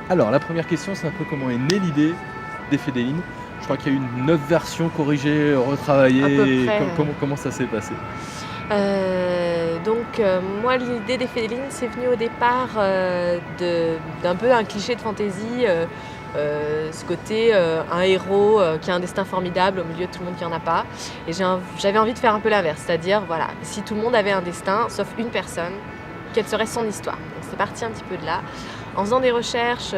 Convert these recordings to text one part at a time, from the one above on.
Alors, la première question, c'est un peu comment est née l'idée des Fédélines. Je crois qu'il y a eu 9 versions corrigées, À peu retravaillées. près. Comment ça s'est passé? Moi, l'idée des Fédélines, c'est venu au départ d'un peu un cliché de fantaisie, ce côté un héros qui a un destin formidable au milieu de tout le monde qui n'en a pas. Et j'avais envie de faire un peu l'inverse, c'est-à-dire, voilà, si tout le monde avait un destin, sauf une personne, quelle serait son histoire? Donc c'est parti un petit peu de là. En faisant des recherches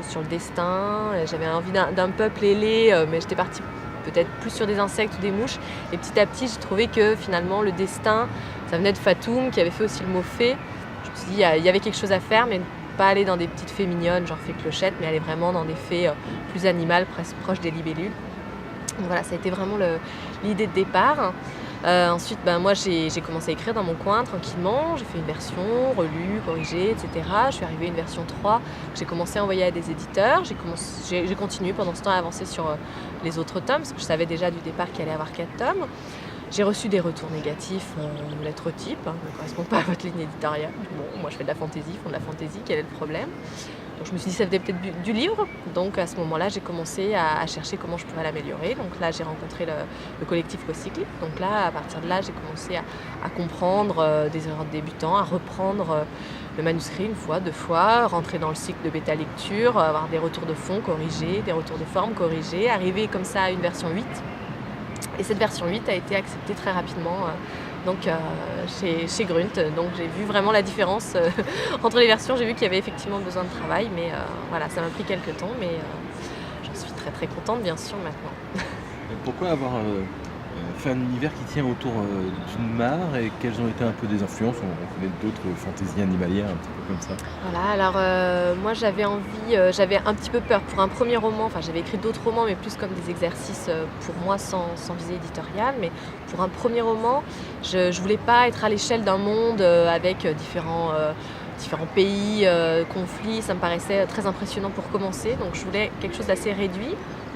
sur le destin, j'avais envie d'un peuple ailé, mais j'étais partie peut-être plus sur des insectes ou des mouches. Et petit à petit, j'ai trouvé que finalement, le destin, ça venait de Fatoum, qui avait fait aussi le mot fée. Je me suis dit, il y avait quelque chose à faire, mais pas aller dans des petites fées mignonnes, genre fées clochettes, mais aller vraiment dans des fées plus animales, presque proches des libellules. Donc voilà, ça a été vraiment l'idée de départ. Ensuite, moi, j'ai commencé à écrire dans mon coin tranquillement. J'ai fait une version relue, corrigée, etc. Je suis arrivée à une version 3 que j'ai commencé à envoyer à des éditeurs. J'ai continué pendant ce temps à avancer sur les autres tomes, parce que je savais déjà du départ qu'il allait y avoir 4 tomes. J'ai reçu des retours négatifs, lettres type, ne correspond pas à votre ligne éditoriale. Bon, moi je fais de la fantaisie, ils font de la fantaisie, quel est le problème? Donc je me suis dit ça venait peut-être du livre. Donc à ce moment-là, j'ai commencé à chercher comment je pourrais l'améliorer. Donc là, j'ai rencontré le collectif Cocycle. Donc là, à partir de là, j'ai commencé à comprendre des erreurs de débutants, à reprendre le manuscrit une fois, 2 fois, rentrer dans le cycle de bêta lecture, avoir des retours de fond corrigés, des retours de forme corrigés, arriver comme ça à une version 8. Et cette version 8 a été acceptée très rapidement chez Grunt. Donc j'ai vu vraiment la différence entre les versions. J'ai vu qu'il y avait effectivement besoin de travail, mais voilà, ça m'a pris quelques temps, mais je suis très très contente bien sûr maintenant. Pourquoi avoir fait un univers qui tient autour d'une mare et quelles ont été un peu des influences? On connaît d'autres fantaisies animalières un petit peu comme ça. Voilà, alors moi j'avais un petit peu peur pour un premier roman, enfin j'avais écrit d'autres romans mais plus comme des exercices pour moi sans visée éditoriale, mais pour un premier roman, je voulais pas être à l'échelle d'un monde avec différents pays, conflits, ça me paraissait très impressionnant pour commencer, donc je voulais quelque chose d'assez réduit,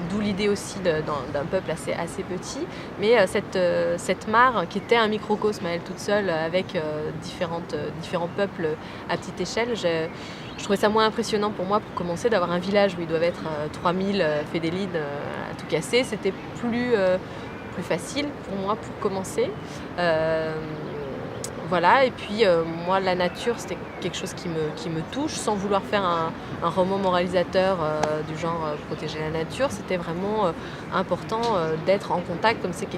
d'où l'idée aussi d'un peuple assez petit, mais cette mare qui était un microcosme à elle toute seule avec différents peuples à petite échelle, je trouvais ça moins impressionnant pour moi pour commencer d'avoir un village où ils doivent être 3000 Fédélines à tout casser, c'était plus facile pour moi pour commencer. Voilà, et puis moi la nature c'était quelque chose qui me touche sans vouloir faire un roman moralisateur du genre protéger la nature, c'était vraiment important d'être en contact, comme c'est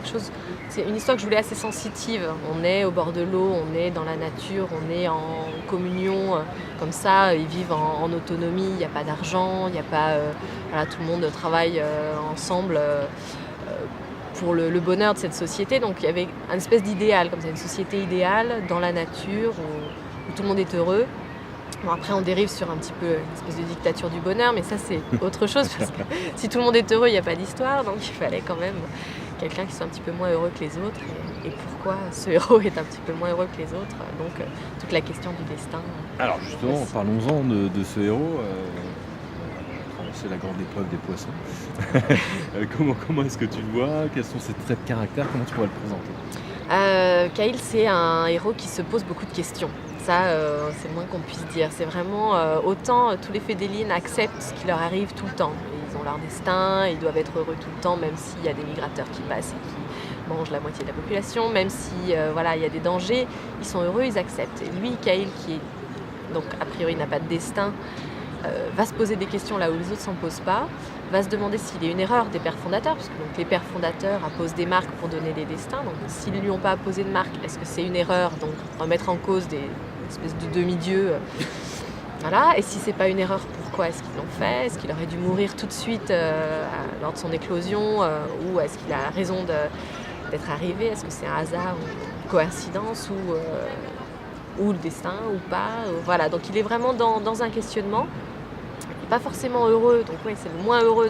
une histoire que je voulais assez sensitive, on est au bord de l'eau, on est dans la nature, on est en communion, comme ça ils vivent en autonomie, il n'y a pas d'argent, il n'y a pas, voilà, tout le monde travaille ensemble pour le bonheur de cette société. Donc il y avait une espèce d'idéal, comme ça, une société idéale dans la nature où tout le monde est heureux. Bon, après on dérive sur un petit peu une espèce de dictature du bonheur, mais ça c'est autre chose parce que si tout le monde est heureux, il n'y a pas d'histoire, donc il fallait quand même quelqu'un qui soit un petit peu moins heureux que les autres. Et pourquoi ce héros est un petit peu moins heureux que les autres, donc toute la question du destin. Alors justement, aussi. parlons-en de ce héros. C'est la grande épreuve des poissons. Comment est-ce que tu le vois? Quels sont ses traits de caractère? Comment tu pourrais le présenter? Kaïl, c'est un héros qui se pose beaucoup de questions. Ça, c'est le moins qu'on puisse dire. C'est vraiment autant tous les Fédélines acceptent ce qui leur arrive tout le temps. Ils ont leur destin, ils doivent être heureux tout le temps, même s'il y a des migrateurs qui passent et qui mangent la moitié de la population, même si voilà, il y a des dangers, ils sont heureux, ils acceptent. Et lui, Kaïl, qui donc a priori n'a pas de destin, va se poser des questions là où les autres ne s'en posent pas, va se demander s'il y a une erreur des pères fondateurs, parce que donc, les pères fondateurs apposent des marques pour donner des destins, donc s'ils ne lui ont pas apposé de marque, est-ce que c'est une erreur, donc remettre en cause des espèces de demi-dieux, voilà, et si c'est pas une erreur, pourquoi est-ce qu'ils l'ont fait? Est-ce qu'il aurait dû mourir tout de suite lors de son éclosion, ou est-ce qu'il a raison d'être arrivé? Est-ce que c'est un hasard ou une coïncidence ou le destin ou pas? Voilà, donc il est vraiment dans un questionnement. Il n'est pas forcément heureux, donc oui, c'est le moins heureux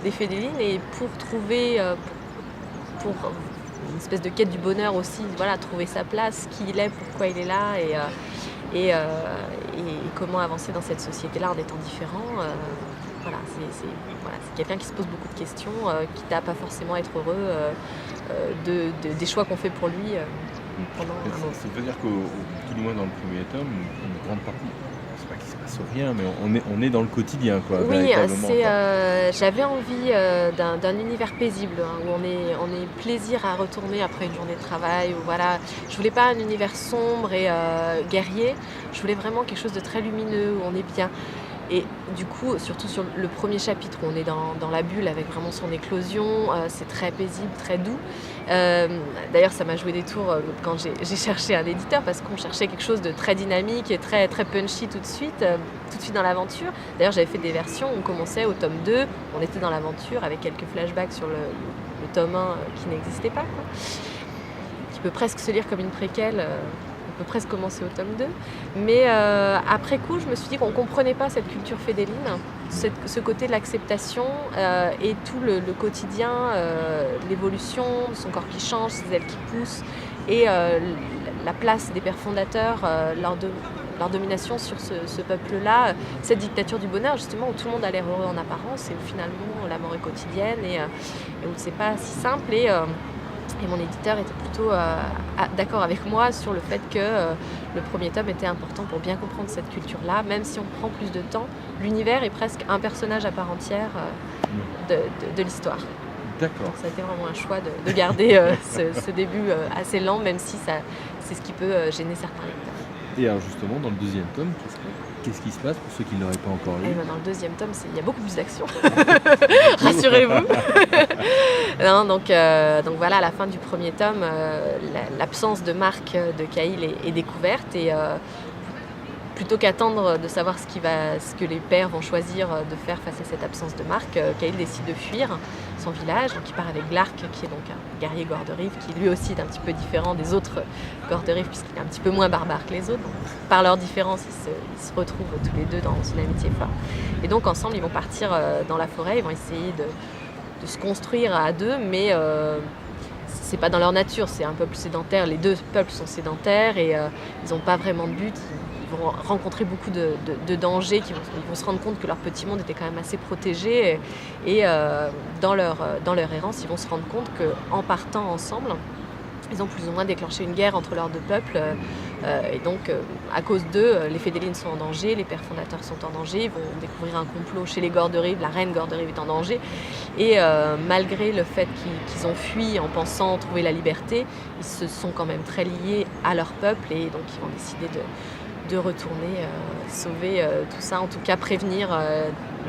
des Fédélines. Et pour trouver, pour une espèce de quête du bonheur aussi, voilà, trouver sa place, qui il est, pourquoi il est là, et comment avancer dans cette société-là en étant différent. Voilà, c'est quelqu'un qui se pose beaucoup de questions, qui n'a pas forcément à être heureux des choix qu'on fait pour lui pendant un moment. Ça veut dire qu'au tout du moins dans le premier tome, une grande partie, c'est pas qu'il se passe rien, mais on est dans le quotidien, quoi, Oui, véritablement, quoi. j'avais envie d'un univers paisible, hein, où on ait plaisir à retourner après une journée de travail. Ou voilà. Je voulais pas un univers sombre et guerrier. Je voulais vraiment quelque chose de très lumineux, où on est bien. Et du coup, surtout sur le premier chapitre où on est dans la bulle avec vraiment son éclosion, c'est très paisible, très doux. D'ailleurs, ça m'a joué des tours quand j'ai cherché un éditeur, parce qu'on cherchait quelque chose de très dynamique et très, très punchy tout de suite dans l'aventure. D'ailleurs, j'avais fait des versions où on commençait au tome 2, on était dans l'aventure avec quelques flashbacks sur le tome 1 qui n'existait pas, quoi. Qui peut presque se lire comme une préquelle. On peut presque commencer au tome 2. Mais après coup, je me suis dit qu'on ne comprenait pas cette culture fédéline, ce côté de l'acceptation et tout le quotidien, l'évolution, son corps qui change, ses ailes qui poussent, et la place des pères fondateurs, leur domination sur ce peuple-là, cette dictature du bonheur, justement, où tout le monde a l'air heureux en apparence et où finalement la mort est quotidienne et où c'est pas si simple. Et mon éditeur était plutôt d'accord avec moi sur le fait que le premier tome était important pour bien comprendre cette culture-là. Même si on prend plus de temps, l'univers est presque un personnage à part entière de l'histoire. D'accord. Donc ça a été vraiment un choix de garder ce début assez lent, même si c'est ce qui peut gêner certains lecteurs. Et alors justement, dans le deuxième tome, qu'est-ce qui se passe pour ceux qui ne l'auraient pas encore lu? Dans le deuxième tome, il y a beaucoup plus d'action. Rassurez-vous. Non, donc voilà, à la fin du premier tome, l'absence de marque de Cahill est découverte. Et plutôt qu'attendre de savoir ce que les pères vont choisir de faire face à cette absence de marque, Cahill décide de fuir son village. Donc il part avec Glark, qui est donc un guerrier Gorderif, qui lui aussi est un petit peu différent des autres Gorderif, puisqu'il est un petit peu moins barbare que les autres. Donc, par leur différence, ils se retrouvent tous les deux dans une amitié forte. Et donc ensemble, ils vont partir dans la forêt, ils vont essayer de se construire à deux, mais c'est pas dans leur nature, c'est un peuple sédentaire. Les deux peuples sont sédentaires et ils n'ont pas vraiment de but. Ils vont rencontrer beaucoup de dangers, ils vont se rendre compte que leur petit monde était quand même assez protégé. Et dans leur errance, ils vont se rendre compte qu'en partant ensemble, ils ont plus ou moins déclenché une guerre entre leurs deux peuples. Et donc, à cause d'eux, les Fédélines sont en danger, les pères fondateurs sont en danger. Ils vont découvrir un complot chez les Gorderif, la reine Gorderif est en danger. Et malgré le fait qu'ils ont fui en pensant trouver la liberté, ils se sont quand même très liés à leur peuple. Et donc, ils vont décider de retourner sauver tout ça, en tout cas prévenir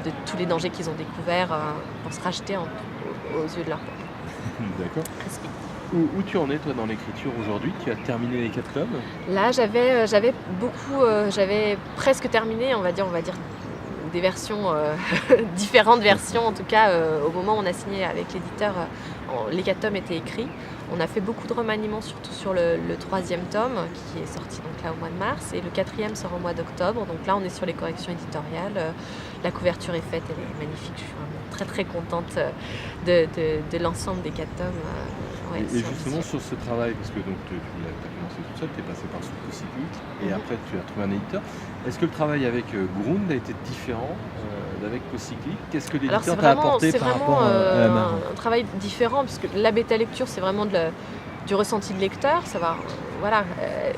de tous les dangers qu'ils ont découverts pour se racheter aux yeux de leur peuple. D'accord. Où tu en es, toi, dans l'écriture aujourd'hui? Tu as terminé les 4 tomes? Là, j'avais presque terminé, on va dire des versions, différentes versions. En tout cas, au moment où on a signé avec l'éditeur, les 4 tomes étaient écrits. On a fait beaucoup de remaniements, surtout sur le 3e tome, qui est sorti donc là au mois de mars, et le 4e sort au mois d'octobre. Donc là, on est sur les corrections éditoriales. La couverture est faite, elle est magnifique. Je suis vraiment très très contente de l'ensemble des 4 tomes. Ouais, et justement sur ce travail, parce que donc, tu as commencé tout seul, tu es passé par Cyclique, et après tu as trouvé un éditeur. Est-ce que le travail avec Grund a été différent d'avec Cyclique? Qu'est-ce que l'éditeur t'a apporté par rapport à la marque? Un travail différent, puisque la bêta lecture, c'est vraiment du ressenti de lecteur, savoir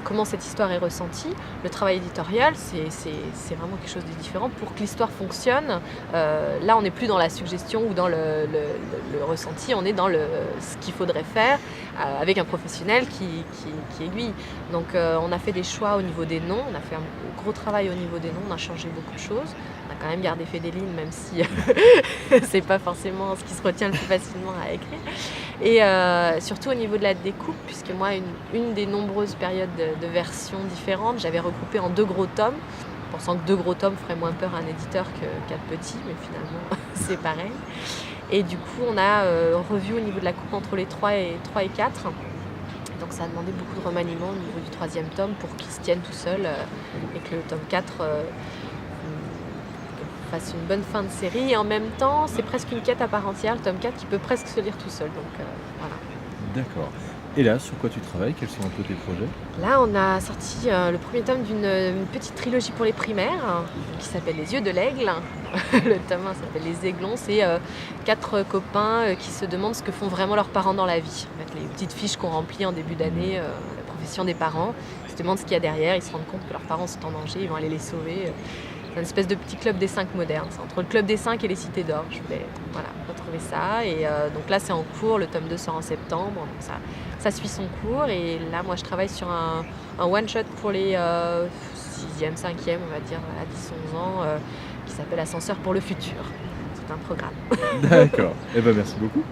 comment cette histoire est ressentie. Le travail éditorial, c'est vraiment quelque chose de différent. Pour que l'histoire fonctionne, là on n'est plus dans la suggestion ou dans le ressenti, on est dans ce qu'il faudrait faire avec un professionnel qui aiguille. Donc on a fait des choix au niveau des noms, on a fait un gros travail au niveau des noms, on a changé beaucoup de choses. On a quand même gardé Fédéline, même si c'est pas forcément ce qui se retient le plus facilement à écrire. Et surtout au niveau de la découpe, puisque moi, une des nombreuses périodes de versions différentes, j'avais regroupé en 2 gros tomes, pensant que 2 gros tomes feraient moins peur à un éditeur que 4 petits, mais finalement, c'est pareil. Et du coup, on a revu au niveau de la coupe entre les 3 et 4. Donc ça a demandé beaucoup de remaniement au niveau du 3e tome pour qu'il se tienne tout seul et que le tome 4 fasse une bonne fin de série. Et en même temps, c'est presque une quête à part entière, le tome 4 qui peut presque se lire tout seul. Donc voilà. D'accord. Et là, sur quoi tu travailles? Quels sont un peu tes projets? Là, on a sorti le premier tome d'une petite trilogie pour les primaires qui s'appelle Les Yeux de l'Aigle. Le tome 1 s'appelle Les Aiglons. C'est 4 copains qui se demandent ce que font vraiment leurs parents dans la vie. En fait, les petites fiches qu'on remplit en début d'année, la profession des parents. Ils se demandent ce qu'il y a derrière, ils se rendent compte que leurs parents sont en danger, ils vont aller les sauver. C'est une espèce de petit club des 5 moderne. C'est entre le club des 5 et les cités d'or. Je voulais retrouver ça. Et donc là, c'est en cours. Le tome 2 sort en septembre. Donc ça suit son cours. Et là, moi, je travaille sur un one-shot pour les 6e, 5e, on va dire, à 10-11 ans, qui s'appelle Ascenseur pour le futur. C'est un programme. D'accord. Eh ben, merci beaucoup.